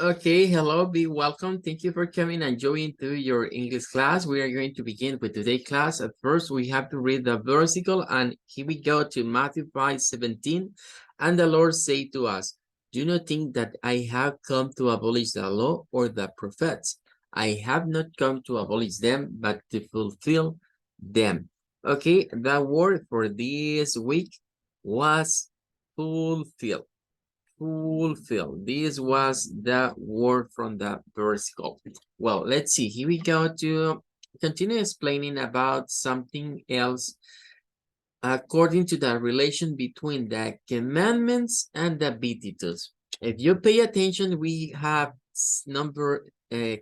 Okay, hello, be welcome. Thank you for coming and joining to your English class. We are going to begin with today's class. At first, we have to read the versicle, and here we go to Matthew 5:17. And the Lord said to us, do not think that I have come to abolish the law or the prophets. I have not come to abolish them, but to fulfill them. Okay, the word for this week was fulfill. Fulfill. This was the word from the versicle. Well, let's see. Here we go to continue explaining about something else according to the relation between the commandments and the beatitudes. If you pay attention, we have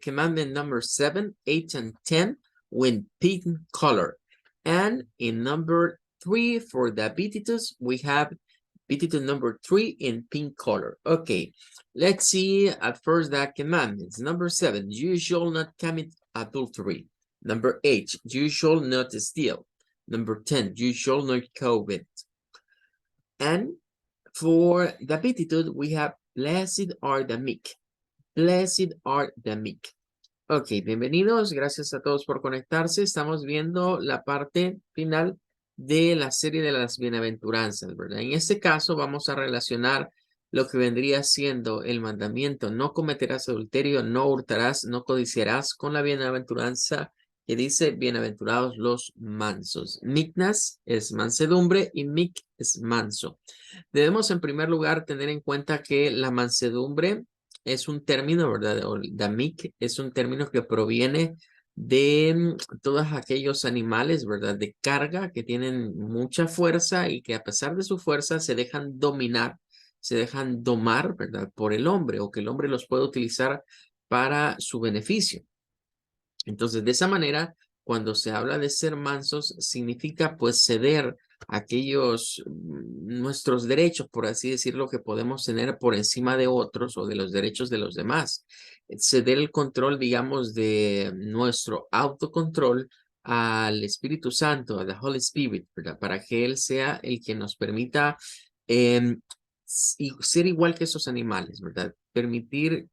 commandment number 7, 8, and 10 with pink color. And in number 3 for the beatitudes, we have beatitude number 3 in pink color. Okay, let's see at first the commandments. Number 7, you shall not commit adultery. Number 8, you shall not steal. Number 10, you shall not covet. And for the beatitude, we have blessed are the meek. Blessed are the meek. Ok, bienvenidos. Gracias a todos por conectarse. Estamos viendo la parte final de la serie de las bienaventuranzas, ¿verdad? En este caso vamos a relacionar lo que vendría siendo el mandamiento: no cometerás adulterio, no hurtarás, no codiciarás, con la bienaventuranza que dice bienaventurados los mansos. Meekness es mansedumbre y meek es manso. Debemos en primer lugar tener en cuenta que la mansedumbre es un término, ¿verdad? O the meek es un término que proviene de todos aquellos animales, ¿verdad? De carga que tienen mucha fuerza y que a pesar de su fuerza se dejan dominar, se dejan domar, ¿verdad? Por el hombre, o que el hombre los puede utilizar para su beneficio. Entonces, de esa manera, cuando se habla de ser mansos, significa pues ceder aquellos nuestros derechos, por así decirlo, que podemos tener por encima de otros o de los derechos de los demás. Ceder el control, digamos, de nuestro autocontrol al Espíritu Santo, a la Holy Spirit, ¿verdad? Para que Él sea el que nos permita ser igual que esos animales, ¿verdad? Permitir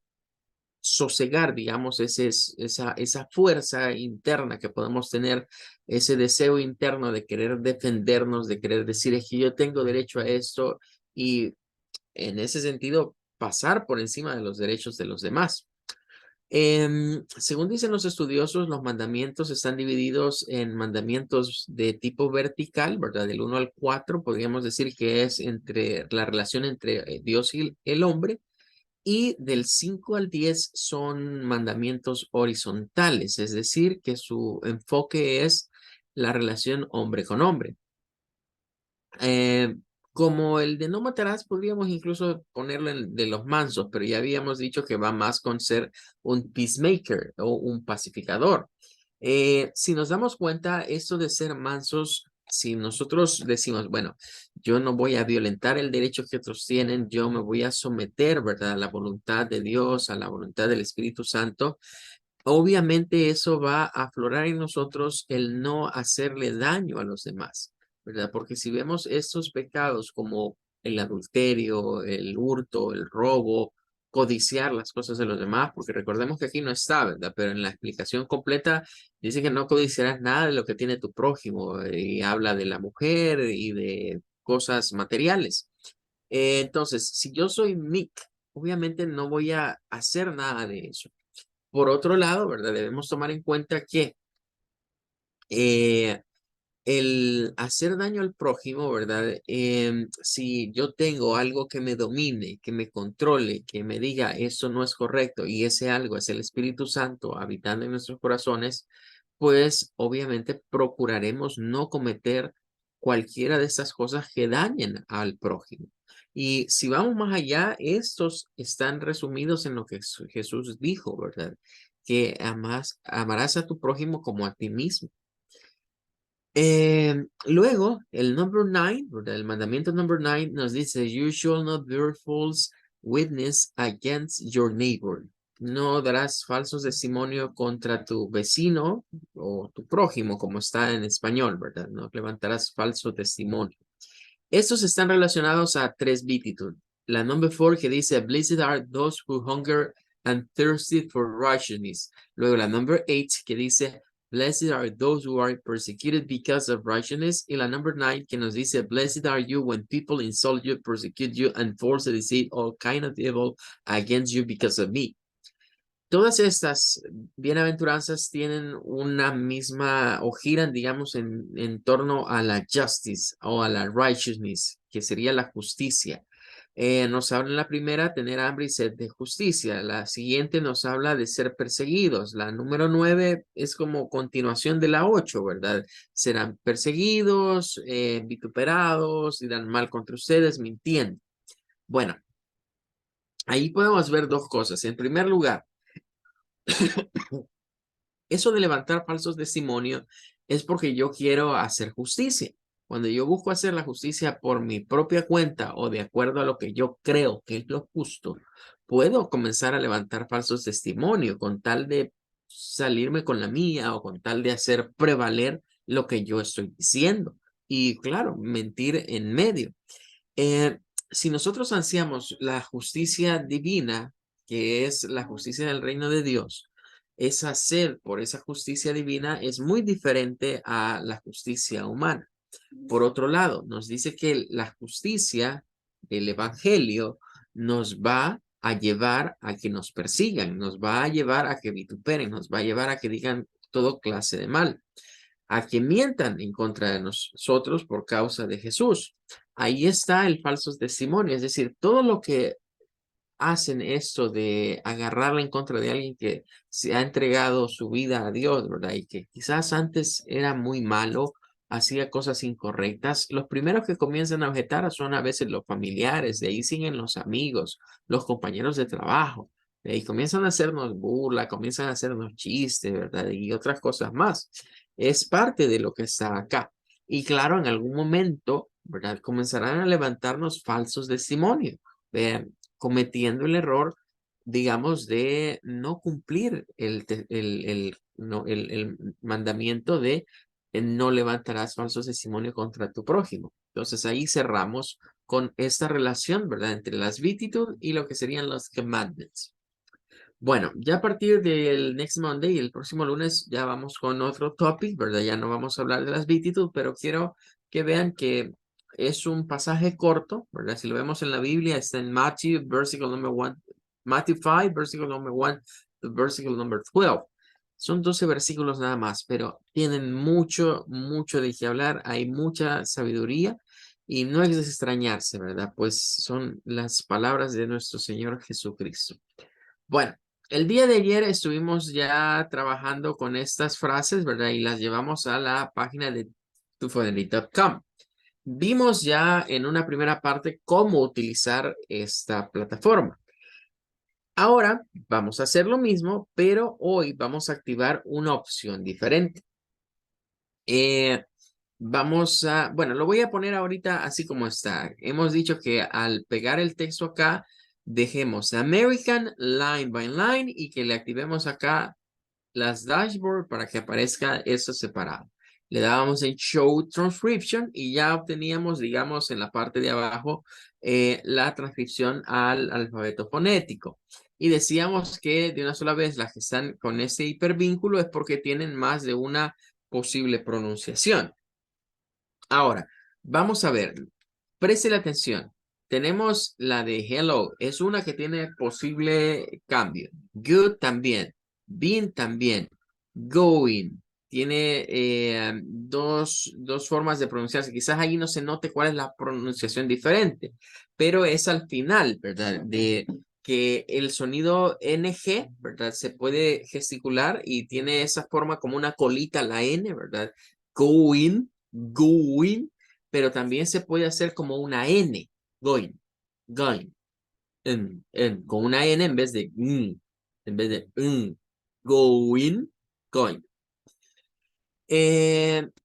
sosegar, digamos, esa fuerza interna que podemos tener, ese deseo interno de querer defendernos, de querer decir, es que yo tengo derecho a esto, y en ese sentido pasar por encima de los derechos de los demás. Según dicen los estudiosos, los mandamientos están divididos en mandamientos de tipo vertical, ¿verdad? Del 1 al 4, podríamos decir que es entre la relación entre Dios y el hombre. Y del 5 al 10 son mandamientos horizontales, es decir, que su enfoque es la relación hombre con hombre. Como el de no matarás, podríamos incluso ponerlo de los mansos, pero ya habíamos dicho que va más con ser un peacemaker o un pacificador. Si nos damos cuenta, esto de ser mansos, si nosotros decimos, bueno, yo no voy a violentar el derecho que otros tienen, yo me voy a someter, ¿verdad?, a la voluntad de Dios, a la voluntad del Espíritu Santo, obviamente eso va a aflorar en nosotros el no hacerle daño a los demás, ¿verdad? Porque si vemos estos pecados como el adulterio, el hurto, el robo, codiciar las cosas de los demás, porque recordemos que aquí no está, ¿verdad? Pero en la explicación completa dice que no codiciarás nada de lo que tiene tu prójimo, y habla de la mujer y de cosas materiales. Entonces, si yo soy meek, obviamente no voy a hacer nada de eso. Por otro lado, ¿verdad? Debemos tomar en cuenta que eh, el hacer daño al prójimo, ¿verdad? Si yo tengo algo que me domine, que me controle, que me diga eso no es correcto, y ese algo es el Espíritu Santo habitando en nuestros corazones, pues obviamente procuraremos no cometer cualquiera de estas cosas que dañen al prójimo. Y si vamos más allá, estos están resumidos en lo que Jesús dijo, ¿verdad? Que amarás a tu prójimo como a ti mismo. Luego, el number 9, ¿verdad? El mandamiento number 9 nos dice, you shall not bear false witness against your neighbor. No darás falso testimonio contra tu vecino o tu prójimo, como está en español, ¿verdad? No levantarás falso testimonio. Estos están relacionados a 3 beatitudes. La number 4 que dice, blessed are those who hunger and thirsty for righteousness. Luego la number 8 que dice, blessed are those who are persecuted because of righteousness. Y la number 9 que nos dice, blessed are you when people insult you, persecute you, and falsely say all kind of evil against you because of me. Todas estas bienaventuranzas tienen una misma, o giran, digamos, en torno a la justice o a la righteousness, que sería la justicia. Nos habla en la primera, tener hambre y sed de justicia. La siguiente nos habla de ser perseguidos. La número 9 es como continuación de la 8, ¿verdad? Serán perseguidos, vituperados, dirán mal contra ustedes, mintiendo. Bueno, ahí podemos ver dos cosas. En primer lugar, eso de levantar falsos testimonios es porque yo quiero hacer justicia. Cuando yo busco hacer la justicia por mi propia cuenta o de acuerdo a lo que yo creo que es lo justo, puedo comenzar a levantar falsos testimonios con tal de salirme con la mía o con tal de hacer prevaler lo que yo estoy diciendo. Y claro, mentir en medio. Eh, si nosotros ansiamos la justicia divina, que es la justicia del reino de Dios, esa sed por esa justicia divina es muy diferente a la justicia humana. Por otro lado, nos dice que la justicia del evangelio nos va a llevar a que nos persigan, nos va a llevar a que vituperen, nos va a llevar a que digan todo clase de mal, a que mientan en contra de nosotros por causa de Jesús. Ahí está el falso testimonio, es decir, todo lo que hacen esto de agarrarla en contra de alguien que se ha entregado su vida a Dios, ¿verdad? Y que quizás antes era muy malo, hacía cosas incorrectas. Los primeros que comienzan a objetar son a veces los familiares, de ahí siguen los amigos, los compañeros de trabajo. De ahí comienzan a hacernos burla, comienzan a hacernos chistes, ¿verdad? Y otras cosas más. Es parte de lo que está acá. Y claro, en algún momento, ¿verdad? Comenzarán a levantarnos falsos testimonios. Vean, cometiendo el error, digamos, de no cumplir el mandamiento de no levantarás falsos testimonios contra tu prójimo. Entonces ahí cerramos con esta relación, ¿verdad? Entre las beatitudes y lo que serían los commandments. Bueno, ya a partir del next Monday, el próximo lunes, ya vamos con otro topic, ¿verdad? Ya no vamos a hablar de las beatitudes, pero quiero que vean que es un pasaje corto, ¿verdad? Si lo vemos en la Biblia, está en Matthew, versículo number 1, Matthew 5, versículo number 1, versículo number 12. Son 12 versículos nada más, pero tienen mucho, mucho de qué hablar, hay mucha sabiduría y no es de extrañarse, ¿verdad? Pues son las palabras de nuestro Señor Jesucristo. Bueno, el día de ayer estuvimos ya trabajando con estas frases, ¿verdad? Y las llevamos a la página de tufonelli.com. Vimos ya en una primera parte cómo utilizar esta plataforma. Ahora vamos a hacer lo mismo, pero hoy vamos a activar una opción diferente. Bueno, lo voy a poner ahorita así como está. Hemos dicho que al pegar el texto acá, dejemos American line by line y que le activemos acá las dashboard para que aparezca eso separado. Le dábamos en Show Transcription y ya obteníamos, digamos, en la parte de abajo, la transcripción al alfabeto fonético. Y decíamos que de una sola vez las que están con ese hipervínculo es porque tienen más de una posible pronunciación. Ahora, vamos a ver. Preste la atención. Tenemos la de hello. Es una que tiene posible cambio. Good también. Been también. Going. Tiene dos formas de pronunciarse. Quizás ahí no se note cuál es la pronunciación diferente, pero es al final, ¿verdad? De que el sonido NG, ¿verdad? Se puede gesticular y tiene esa forma como una colita, la N, ¿verdad? Going, going, pero también se puede hacer como una N, going, going, con una N en vez de going, going.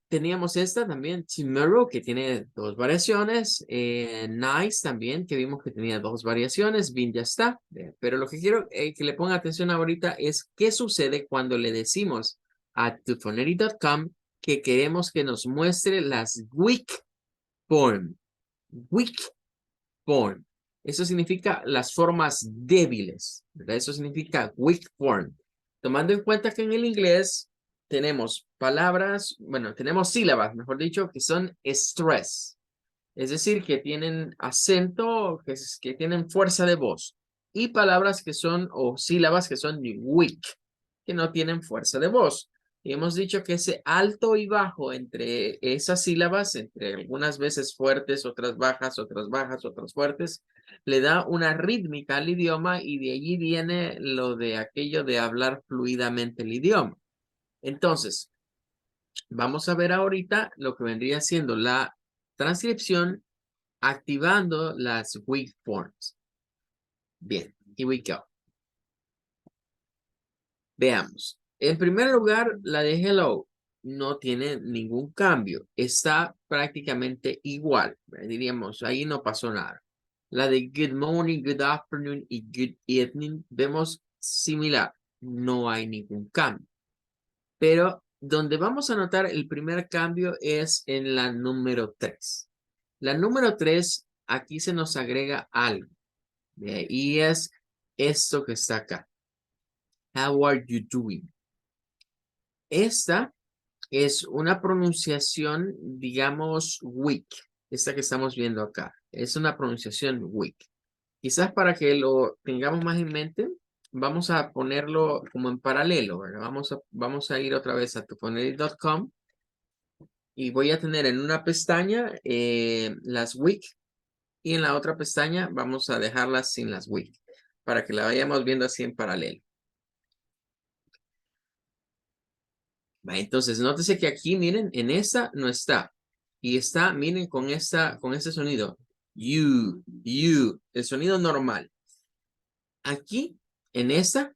Teníamos esta también, tomorrow, que tiene dos variaciones, nice también, que vimos que tenía dos variaciones, bien ya está, pero lo que quiero que le ponga atención ahorita es qué sucede cuando le decimos a tufoneri.com que queremos que nos muestre las weak form, Eso significa las formas débiles, ¿verdad? Eso significa weak form. Tomando en cuenta que en el inglés tenemos palabras, bueno, tenemos sílabas, mejor dicho, que son stress. Es decir, que tienen acento, que tienen fuerza de voz. Y palabras que son, o sílabas que son weak, que no tienen fuerza de voz. Y hemos dicho que ese alto y bajo entre esas sílabas, entre algunas veces fuertes, otras bajas, otras fuertes, le da una rítmica al idioma y de allí viene lo de aquello de hablar fluidamente el idioma. Entonces, vamos a ver ahorita lo que vendría siendo la transcripción activando las weak forms. Bien, here we go. Veamos. En primer lugar, la de hello no tiene ningún cambio. Está prácticamente igual. Diríamos, ahí no pasó nada. La de good morning, good afternoon y good evening vemos similar. No hay ningún cambio. Pero donde vamos a notar el primer cambio es en la número 3. La número 3, aquí se nos agrega algo. Y es esto que está acá. How are you doing? Esta es una pronunciación, digamos, weak. Esta que estamos viendo acá. Es una pronunciación weak. Quizás para que lo tengamos más en mente, vamos a ponerlo como en paralelo, ¿verdad? Vamos a ir otra vez a tuponeri.com y voy a tener en una pestaña las weak y en la otra pestaña vamos a dejarlas sin las weak para que la vayamos viendo así en paralelo. Entonces, nótese que aquí, miren, en esta no está. Y está, miren, con este sonido. You, el sonido normal. Aquí, en esta,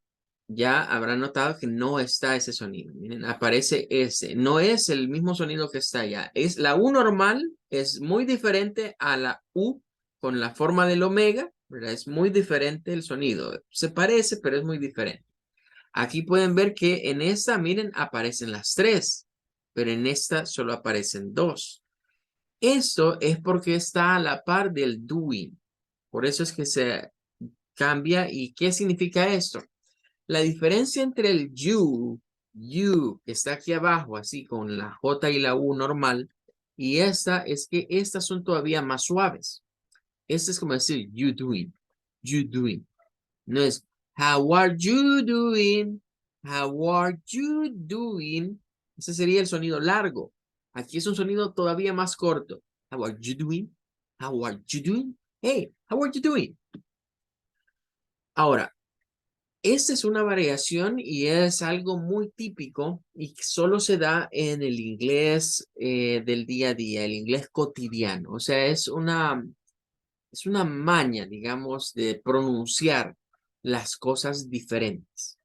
ya habrán notado que no está ese sonido. Miren, aparece ese. No es el mismo sonido que está allá. Es la U normal, es muy diferente a la U con la forma del omega, ¿verdad? Es muy diferente el sonido. Se parece, pero es muy diferente. Aquí pueden ver que en esta, miren, aparecen las 3, pero en esta solo aparecen 2. Esto es porque está a la par del doing. Por eso es que se cambia. ¿Y qué significa esto? La diferencia entre el you, que está aquí abajo, así con la J y la U normal, y esta es que estas son todavía más suaves. Este es como decir you doing. No es how are you doing? How are you doing? Ese sería el sonido largo. Aquí es un sonido todavía más corto. How are you doing? How are you doing? Hey, how are you doing? Ahora, esta es una variación y es algo muy típico y que solo se da en el inglés del día a día, el inglés cotidiano. O sea, es una maña, digamos, de pronunciar las cosas diferentes.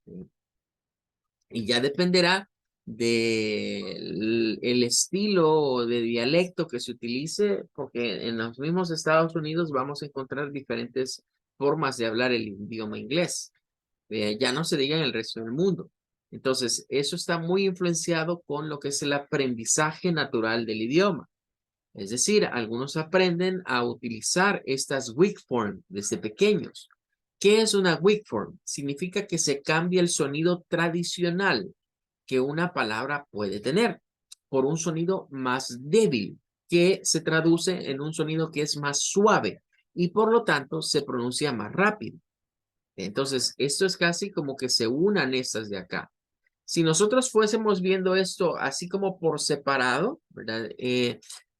Y ya dependerá del el estilo de dialecto que se utilice, porque en los mismos Estados Unidos vamos a encontrar diferentes formas de hablar el idioma inglés. Ya no se diga en el resto del mundo. Entonces, eso está muy influenciado con lo que es el aprendizaje natural del idioma. Es decir, algunos aprenden a utilizar estas weak form desde pequeños. ¿Qué es una weak form? Significa que se cambia el sonido tradicional que una palabra puede tener por un sonido más débil, que se traduce en un sonido que es más suave y por lo tanto se pronuncia más rápido. Entonces, esto es casi como que se unan estas de acá. Si nosotros fuésemos viendo esto así como por separado, ¿verdad?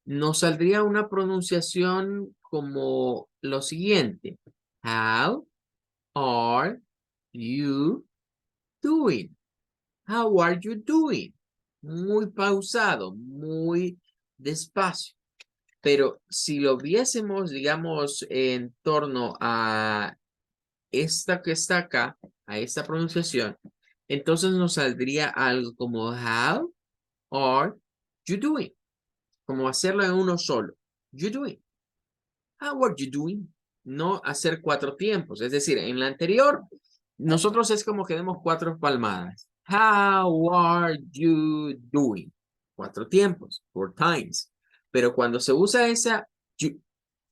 Nos saldría una pronunciación como lo siguiente. How are you doing? How are you doing? Muy pausado, muy despacio. Pero si lo viésemos, digamos, en torno a esta que está acá, a esta pronunciación, entonces nos saldría algo como how are you doing? Como hacerlo en uno solo. You doing? How are you doing? No hacer 4 tiempos. Es decir, en la anterior, nosotros es como que demos 4 palmadas. How are you doing? 4 tiempos, 4 times. Pero cuando se usa esa you,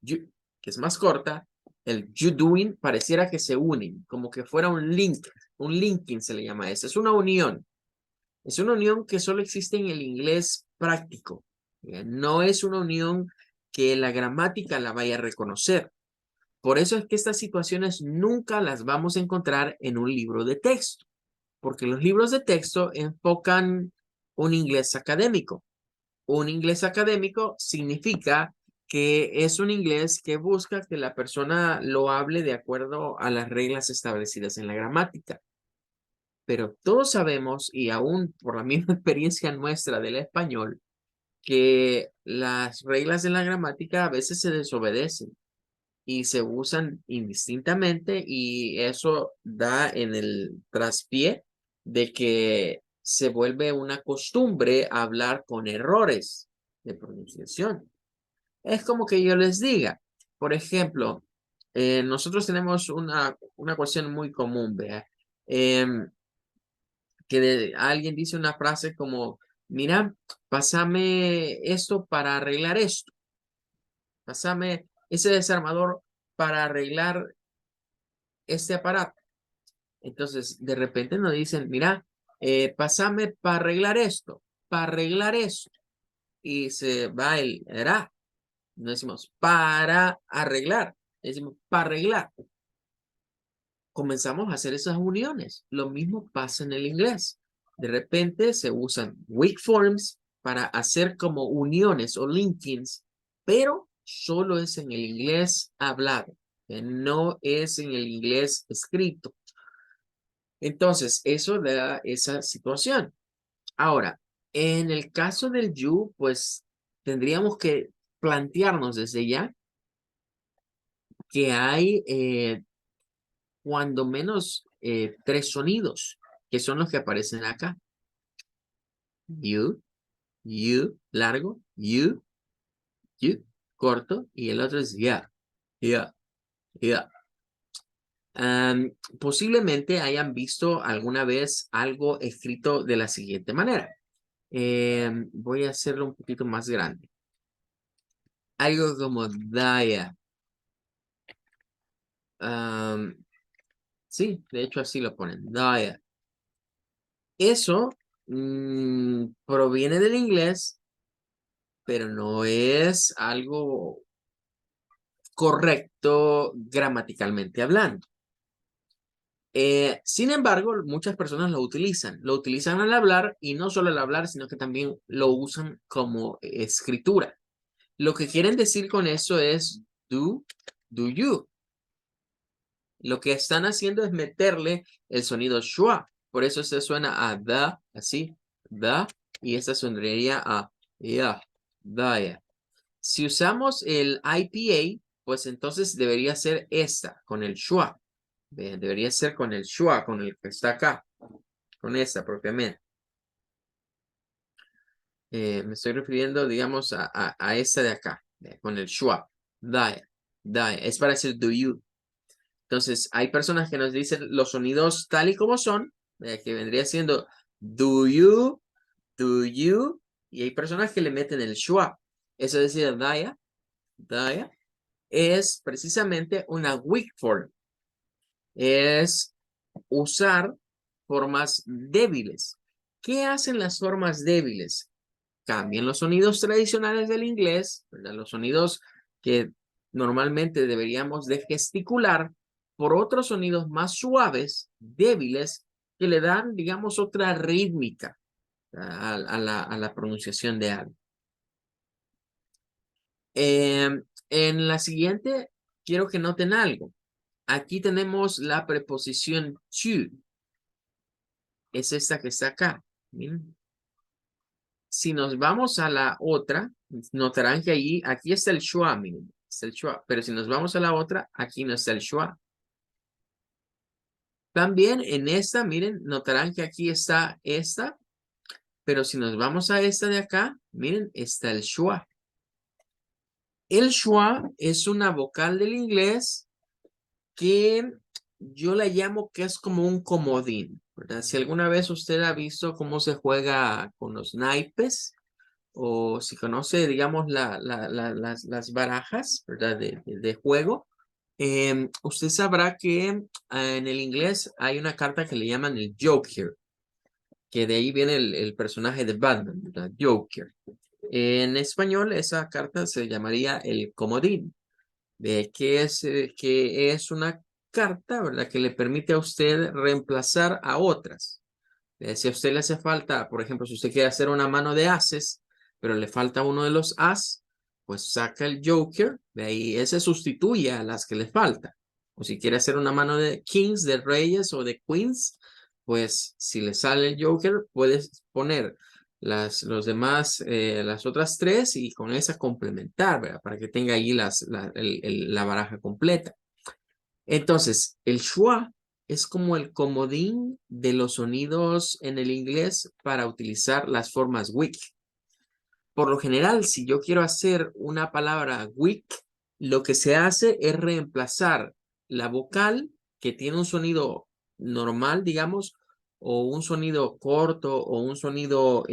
que es más corta, el you doing, pareciera que se unen, como que fuera un link, un linking se le llama a eso. Es una unión. Es una unión que solo existe en el inglés práctico. No es una unión que la gramática la vaya a reconocer. Por eso es que estas situaciones nunca las vamos a encontrar en un libro de texto, porque los libros de texto enfocan un inglés académico. Un inglés académico significa que es un inglés que busca que la persona lo hable de acuerdo a las reglas establecidas en la gramática. Pero todos sabemos, y aún por la misma experiencia nuestra del español, que las reglas de la gramática a veces se desobedecen y se usan indistintamente y eso da en el traspié de que se vuelve una costumbre hablar con errores de pronunciación. Es como que yo les diga, por ejemplo, nosotros tenemos una cuestión muy común, ¿vea? Alguien dice una frase como, mira, pásame esto para arreglar esto, pásame ese desarmador para arreglar este aparato. Entonces, de repente nos dicen, mira, pásame para arreglar esto, para arreglar esto. Y se va el era. No decimos para arreglar, decimos para arreglar. Comenzamos a hacer esas uniones. Lo mismo pasa en el inglés. De repente se usan weak forms para hacer como uniones o linkings, pero solo es en el inglés hablado, que no es en el inglés escrito. Entonces, eso da esa situación. Ahora, en el caso del you, pues tendríamos que plantearnos desde ya que hay cuando menos tres sonidos, que son los que aparecen acá. You, largo, you, corto, y el otro es ya, ya, ya. Posiblemente hayan visto alguna vez algo escrito de la siguiente manera. Voy a hacerlo un poquito más grande. Algo como Daya. Sí, de hecho así lo ponen. Daya. Eso proviene del inglés, pero no es algo correcto gramaticalmente hablando. Sin embargo, muchas personas lo utilizan. Lo utilizan al hablar y no solo al hablar, sino que también lo usan como escritura. Lo que quieren decir con eso es do you. Lo que están haciendo es meterle el sonido schwa. Por eso se suena a da, así, da, y esta sonaría a ya, da. Si usamos el IPA, pues entonces debería ser esta, con el schwa. Debería ser con el schwa, con el que está acá, con esta propiamente. Me estoy refiriendo, digamos, a esta de acá, con el schwa. Da, es para decir do you. Entonces, hay personas que nos dicen los sonidos tal y como son, que vendría siendo do you, y hay personas que le meten el schwa. Eso es decir, daya, es precisamente una weak form. Es usar formas débiles. ¿Qué hacen las formas débiles? Cambian los sonidos tradicionales del inglés, ¿verdad? Los sonidos que normalmente deberíamos de gesticular por otros sonidos más suaves, débiles, que le dan, digamos, otra rítmica a la pronunciación de algo. En la siguiente, quiero que noten algo. Aquí tenemos la preposición to. Es esta que está acá. Miren. Si nos vamos a la otra, notarán que allí, aquí está el schwa, miren, está el schwa. Pero si nos vamos a la otra, aquí no está el schwa. También en esta, miren, notarán que aquí está esta. Pero si nos vamos a esta de acá, miren, está el schwa. El schwa es una vocal del inglés que yo la llamo que es como un comodín, ¿verdad? Si alguna vez usted ha visto cómo se juega con los naipes, o si conoce, digamos, las barajas, ¿verdad? De juego. Usted sabrá que en el inglés hay una carta que le llaman el Joker, que de ahí viene el personaje de Batman, ¿verdad? Joker. En español esa carta se llamaría el comodín, de que es una carta, ¿verdad? Que le permite a usted reemplazar a otras. Si a usted le hace falta, por ejemplo, si usted quiere hacer una mano de ases, pero le falta uno de los as, pues saca el Joker, de ahí ese sustituye a las que le falta. O si quiere hacer una mano de kings, de reyes o de queens, pues si le sale el Joker, puedes poner los demás, las otras tres y con esa complementar, ¿verdad? Para que tenga ahí la baraja completa. Entonces, el schwa es como el comodín de los sonidos en el inglés para utilizar las formas weak. Por lo general, si yo quiero hacer una palabra weak, lo que se hace es reemplazar la vocal que tiene un sonido normal, digamos, o un sonido corto o un sonido,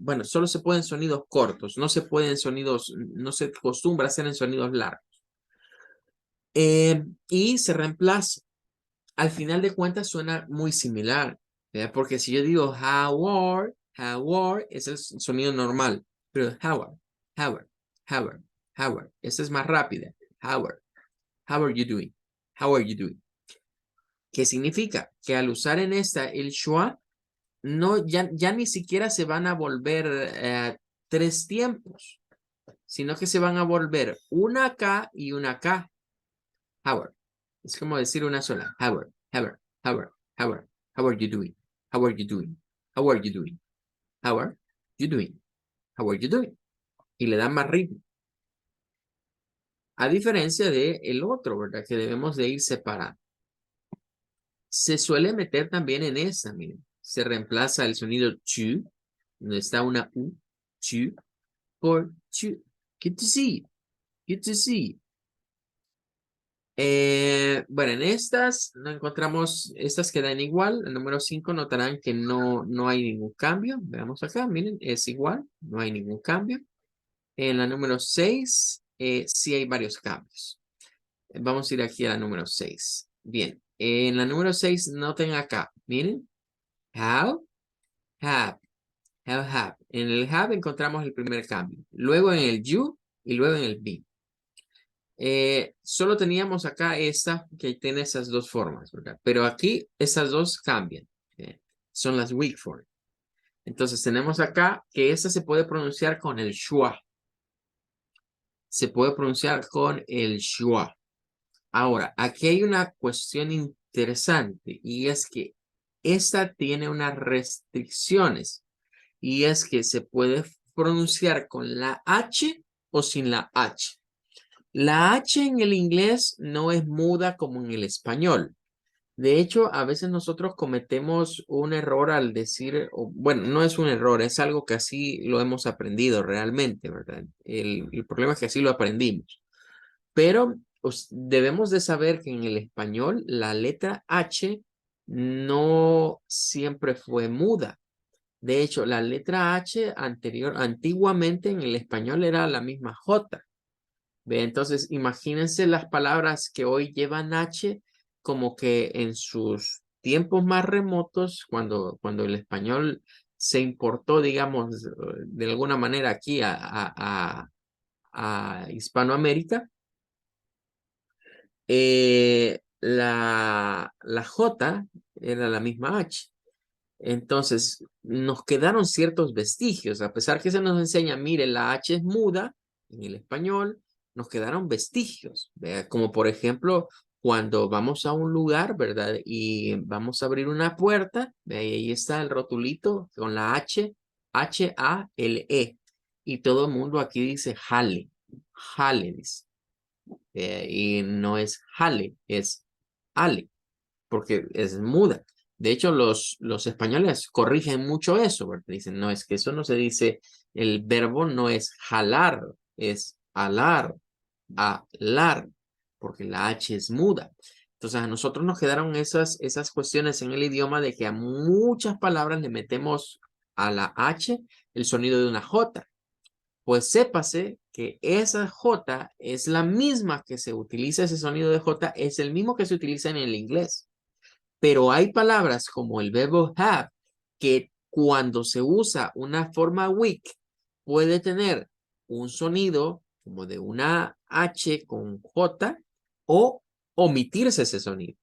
bueno, solo se pueden sonidos cortos, no se pueden sonidos, no se acostumbra a hacer en sonidos largos. Y se reemplaza. Al final de cuentas suena muy similar, ¿verdad? Porque si yo digo how are, es el sonido normal, pero how are, esa es más rápida. How are you doing? How are you doing? ¿Qué significa? Que al usar en esta el schwa, no, ya ni siquiera se van a volver tres tiempos, sino que se van a volver una acá y una acá. Howard. Es como decir una sola. Howard. How are you doing? How are you doing? How are you doing? How are you doing? How are you doing? Y le dan más ritmo. A diferencia de el otro, ¿verdad? Que debemos de ir separando. Se suele meter también en esa, miren. Se reemplaza el sonido chu, donde está una u, chu, por chu. Good to see you. Good to see you. Bueno, en estas no encontramos, estas quedan igual. El número 5 notarán que no hay ningún cambio. Veamos acá, miren, es igual, no hay ningún cambio. En la número 6, sí hay varios cambios. Vamos a ir aquí a la número 6. Bien, en la número 6 noten acá, miren, how, have, have. En el have encontramos el primer cambio. Luego en el you y luego en el be. Solo teníamos acá esta que tiene esas dos formas, ¿verdad? Pero aquí esas dos cambian. Son las weak form. Entonces tenemos acá que esta se puede pronunciar con el schwa. Se puede pronunciar con el schwa. Ahora, aquí hay una cuestión interesante y es que esta tiene unas restricciones y es que se puede pronunciar con la H o sin la H. La H en el inglés no es muda como en el español. De hecho, a veces nosotros cometemos un error al decir, bueno, no es un error, es algo que así lo hemos aprendido realmente, ¿verdad? El problema es que así lo aprendimos. Pero debemos de saber que en el español la letra H no siempre fue muda. De hecho, la letra H antiguamente en el español era la misma J. ¿Ve? Entonces, imagínense las palabras que hoy llevan H como que en sus tiempos más remotos, cuando el español se importó, digamos, de alguna manera aquí a Hispanoamérica, la J era la misma H. Entonces, nos quedaron ciertos vestigios, a pesar que se nos enseña, mire, la H es muda en el español, nos quedaron vestigios, ¿vea? Como por ejemplo, cuando vamos a un lugar, ¿verdad? Y vamos a abrir una puerta, ¿vea? Y ahí está el rotulito con la H, H-A-L-E. Y todo el mundo aquí dice jale, jale, dice. Y no es jale, es ale, porque es muda. De hecho, los españoles corrigen mucho eso, ¿verdad? Dicen, no, es que eso no se dice, el verbo no es jalar, es alar, alar, porque la H es muda. Entonces, a nosotros nos quedaron esas cuestiones en el idioma de que a muchas palabras le metemos a la H el sonido de una J. Pues sépase que esa J es la misma que se utiliza, ese sonido de J es el mismo que se utiliza en el inglés. Pero hay palabras como el verbo have que cuando se usa una forma weak puede tener un sonido como de una H con J o omitirse ese sonido.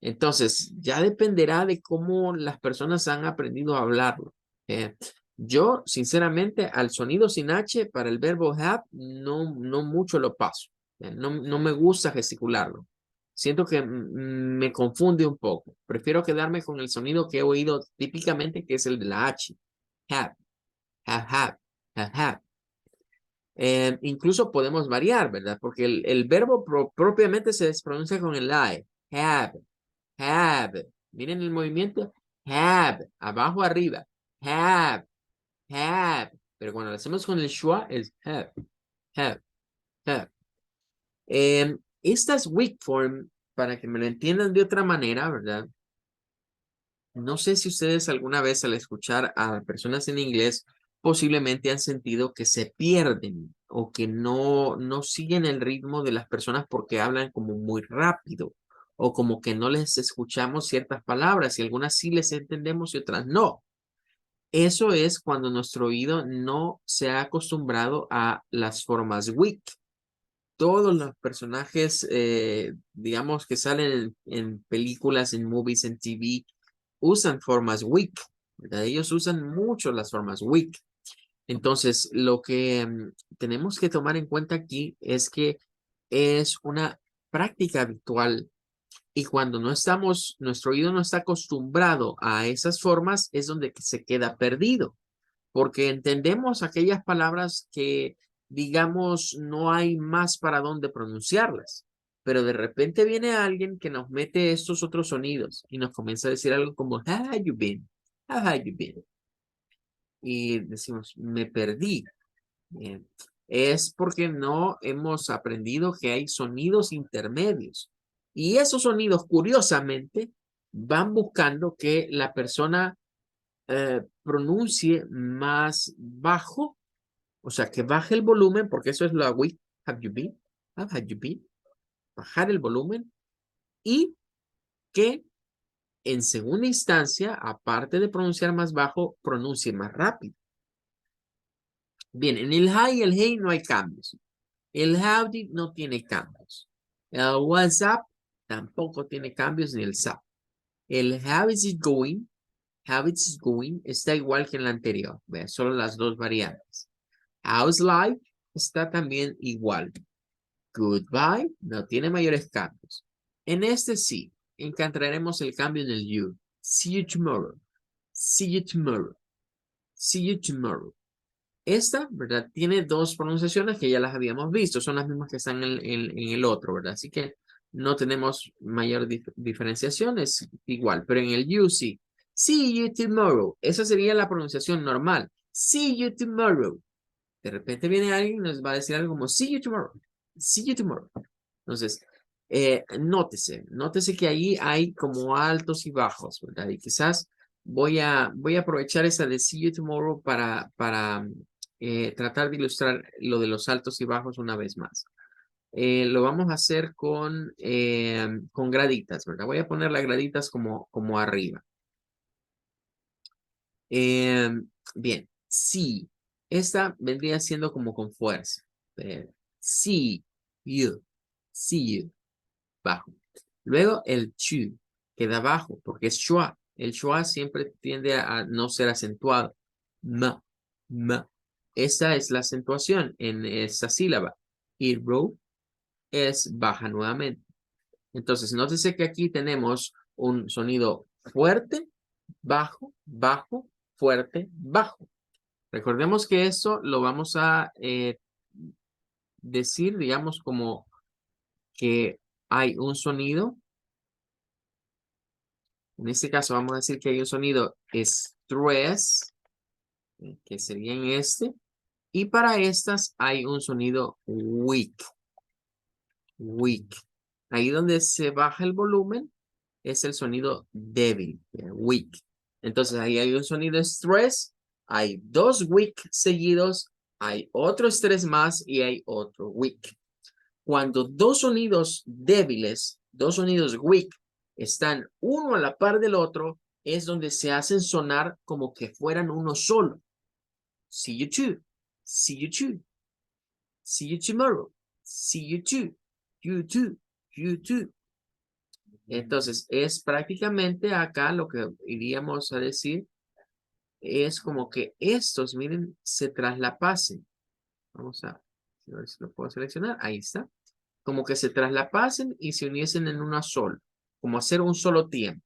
Entonces, ya dependerá de cómo las personas han aprendido a hablarlo. Yo, sinceramente, al sonido sin H para el verbo have, no mucho lo paso. No me gusta gesticularlo. Siento que me confunde un poco. Prefiero quedarme con el sonido que he oído típicamente, que es el de la H. Have, have. Incluso podemos variar, ¿verdad? Porque el verbo propiamente se pronuncia con el I. Have. Miren el movimiento. Have. Abajo, arriba. Have. Pero cuando lo hacemos con el schwa es have. Estas weak form, para que me lo entiendan de otra manera, ¿verdad? No sé si ustedes alguna vez al escuchar a personas en inglés posiblemente han sentido que se pierden o que no siguen el ritmo de las personas porque hablan como muy rápido o como que no les escuchamos ciertas palabras y algunas sí les entendemos y otras no. Eso es cuando nuestro oído no se ha acostumbrado a las formas weak. Todos los personajes, digamos, que salen en películas, en movies, en TV, usan formas weak, ¿verdad? Ellos usan mucho las formas weak. Entonces, lo que tenemos que tomar en cuenta aquí es que es una práctica habitual y cuando no estamos, nuestro oído no está acostumbrado a esas formas, es donde se queda perdido, porque entendemos aquellas palabras que, digamos, no hay más para dónde pronunciarlas. Pero de repente viene alguien que nos mete estos otros sonidos y nos comienza a decir algo como, how have you been? How have you been? Y decimos, me perdí. Eh, es porque no hemos aprendido que hay sonidos intermedios. Y esos sonidos, curiosamente, van buscando que la persona pronuncie más bajo, o sea, que baje el volumen, porque eso es la we have you been, have you been, bajar el volumen y que en segunda instancia, aparte de pronunciar más bajo, pronuncie más rápido. Bien, en el hi y el hey no hay cambios. El howdy no tiene cambios. El what's up tampoco tiene cambios ni el zap. El how is it going, está igual que en la anterior. Vean, solo las dos variantes. How's life está también igual. Goodbye no tiene mayores cambios. En este sí, encontraremos el cambio en el you. See you tomorrow. See you tomorrow. See you tomorrow. Esta, ¿verdad? Tiene dos pronunciaciones que ya las habíamos visto. Son las mismas que están en el otro, ¿verdad? Así que no tenemos mayor diferenciación. Es igual. Pero en el you sí. See you tomorrow. Esa sería la pronunciación normal. See you tomorrow. De repente viene alguien y nos va a decir algo como see you tomorrow. See you tomorrow. Entonces, nótese que ahí hay como altos y bajos, ¿verdad? Y quizás voy a aprovechar esa de see you tomorrow para tratar de ilustrar lo de los altos y bajos una vez más. Lo vamos a hacer con graditas, ¿verdad? Voy a poner las graditas como arriba. Bien, sí. Esta vendría siendo como con fuerza. See you. See you. Bajo. Luego el chu queda bajo porque es schwa. El schwa siempre tiende a no ser acentuado. Ma. Esta es la acentuación en esta sílaba. Y ro es baja nuevamente. Entonces, nótese que aquí tenemos un sonido fuerte, bajo, fuerte, bajo. Recordemos que esto lo vamos a decir, digamos, como que hay un sonido. En este caso vamos a decir que hay un sonido stress, que sería en este. Y para estas hay un sonido weak. Ahí donde se baja el volumen es el sonido débil, weak. Entonces ahí hay un sonido stress, hay dos weak seguidos hay otro estrés más y hay otro weak. Cuando dos sonidos débiles, dos sonidos weak, están uno a la par del otro, es donde se hacen sonar como que fueran uno solo. See you too. See you too. See you tomorrow. See you too. You too. You too. Entonces, es prácticamente acá lo que iríamos a decir, es como que estos, miren, se traslapasen. Vamos a ver si lo puedo seleccionar. Ahí está. Como que se traslapasen y se uniesen en una sola, como hacer un solo tiempo.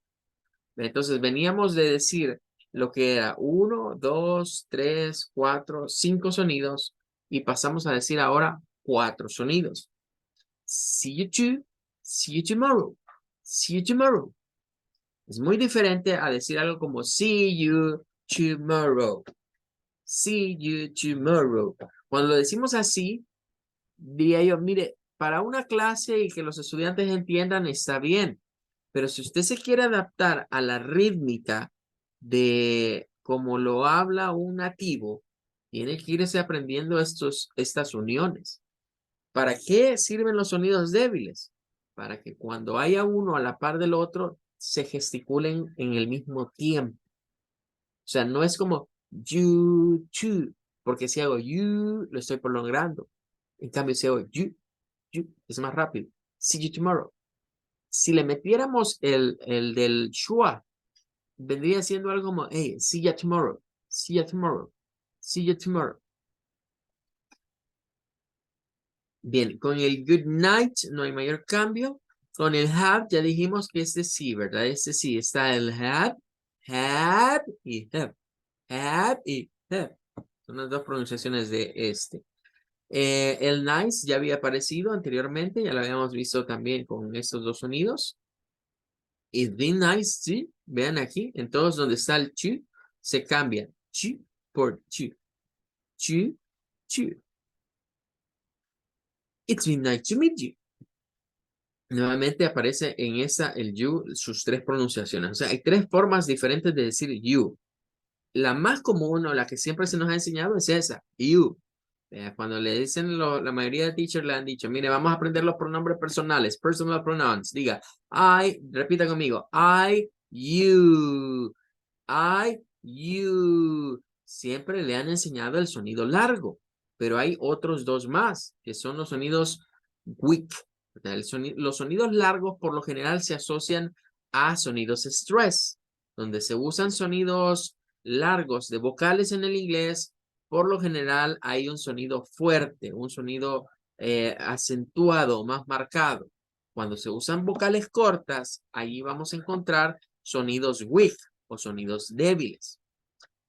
Entonces veníamos de decir lo que era 1, 2, 3, 4, 5 sonidos y pasamos a decir ahora 4 sonidos. See you too, see you tomorrow, see you tomorrow. Es muy diferente a decir algo como see you tomorrow, see you tomorrow. Cuando lo decimos así, diría yo, mire, para una clase y que los estudiantes entiendan está bien, pero si usted se quiere adaptar a la rítmica de cómo lo habla un nativo, tiene que irse aprendiendo estas uniones. ¿Para qué sirven los sonidos débiles? Para que cuando haya uno a la par del otro, se gesticulen en el mismo tiempo. O sea, no es como you, you, porque si hago you, lo estoy prolongando. En cambio, si hago you, es más rápido. See you tomorrow. Si le metiéramos el del shua, vendría siendo algo como, hey, see you tomorrow, see you tomorrow, see you tomorrow. Bien, con el good night no hay mayor cambio. Con el have ya dijimos que este sí, ¿verdad? Este sí, está el have y have. Have y have. Son las dos pronunciaciones de este. El nice ya había aparecido anteriormente, ya lo habíamos visto también con estos dos sonidos. It's been nice, sí. Vean aquí, en todos donde está el chu, se cambia chu por chu. Chu, chu. It's been nice to meet you. Nuevamente aparece en esta, el you, sus tres pronunciaciones. O sea, hay tres formas diferentes de decir you. La más común o la que siempre se nos ha enseñado es esa, you. Cuando le dicen, la mayoría de teachers le han dicho, mire, vamos a aprender los pronombres personales, personal pronouns. Diga, I, repita conmigo, I, you, you. Siempre le han enseñado el sonido largo, pero hay otros dos más, que son los sonidos weak. Los sonidos largos por lo general se asocian a sonidos stress, donde se usan sonidos largos de vocales en el inglés. Por lo general hay un sonido fuerte, un sonido acentuado, más marcado. Cuando se usan vocales cortas, ahí vamos a encontrar sonidos weak o sonidos débiles.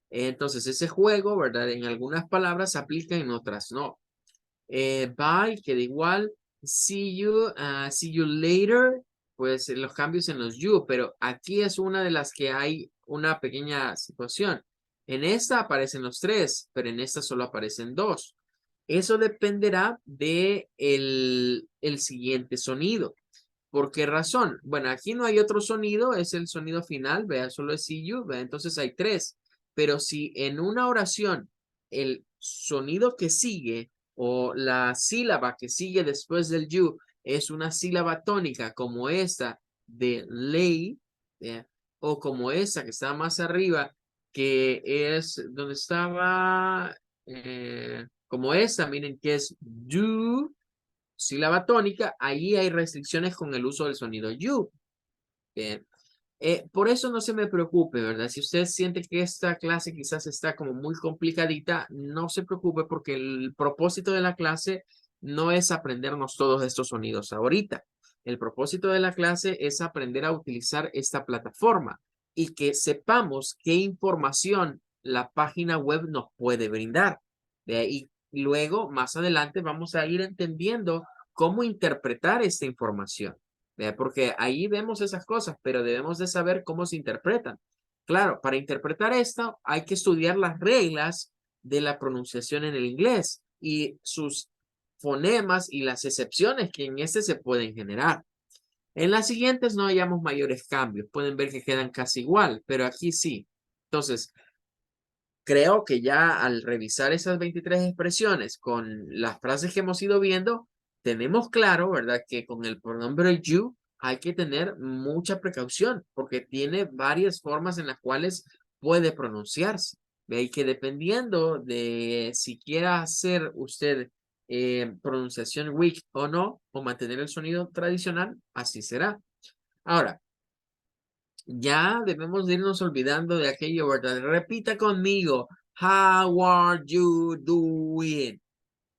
Entonces, ese juego, ¿verdad? En algunas palabras se aplica, en otras no. Bye, queda igual. See you later. Pues los cambios en los you, pero aquí es una de las que hay una pequeña situación. En esta aparecen los tres, pero en esta solo aparecen dos. Eso dependerá de el siguiente sonido. ¿Por qué razón? Bueno, aquí no hay otro sonido, es el sonido final, vea, solo es see you, vea, entonces hay tres. Pero si en una oración el sonido que sigue o la sílaba que sigue después del you es una sílaba tónica como esta de lay, ¿ya? O como esta que está más arriba, que es donde estaba, como esta, miren que es do, sílaba tónica, ahí hay restricciones con el uso del sonido you. Bien. Por eso no se me preocupe, ¿verdad? Si usted siente que esta clase quizás está como muy complicadita, no se preocupe porque el propósito de la clase no es aprendernos todos estos sonidos ahorita. El propósito de la clase es aprender a utilizar esta plataforma y que sepamos qué información la página web nos puede brindar. De ahí, luego, más adelante, vamos a ir entendiendo cómo interpretar esta información. Porque ahí vemos esas cosas, pero debemos de saber cómo se interpretan. Claro, para interpretar esto hay que estudiar las reglas de la pronunciación en el inglés y sus fonemas y las excepciones que en este se pueden generar. En las siguientes no hayamos mayores cambios. Pueden ver que quedan casi igual, pero aquí sí. Entonces, creo que ya al revisar esas 23 expresiones con las frases que hemos ido viendo, tenemos claro, ¿verdad? Que con el pronombre you hay que tener mucha precaución porque tiene varias formas en las cuales puede pronunciarse. Ve que dependiendo de si quiera hacer usted pronunciación weak o no, o mantener el sonido tradicional, así será. Ahora, ya debemos de irnos olvidando de aquello, ¿verdad? Repita conmigo. How are you doing?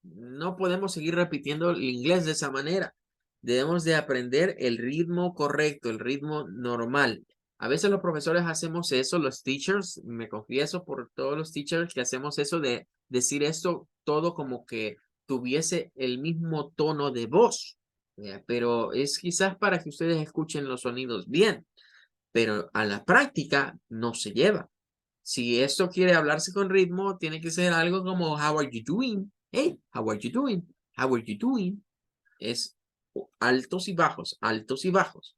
No podemos seguir repitiendo el inglés de esa manera. Debemos de aprender el ritmo correcto, el ritmo normal. A veces los profesores hacemos eso, los teachers, me confieso por todos los teachers que hacemos eso de decir esto todo como que tuviese el mismo tono de voz. Pero es quizás para que ustedes escuchen los sonidos bien, pero a la práctica no se lleva. Si esto quiere hablarse con ritmo, tiene que ser algo como How are you doing? Hey, how are you doing? How are you doing? Es altos y bajos, altos y bajos.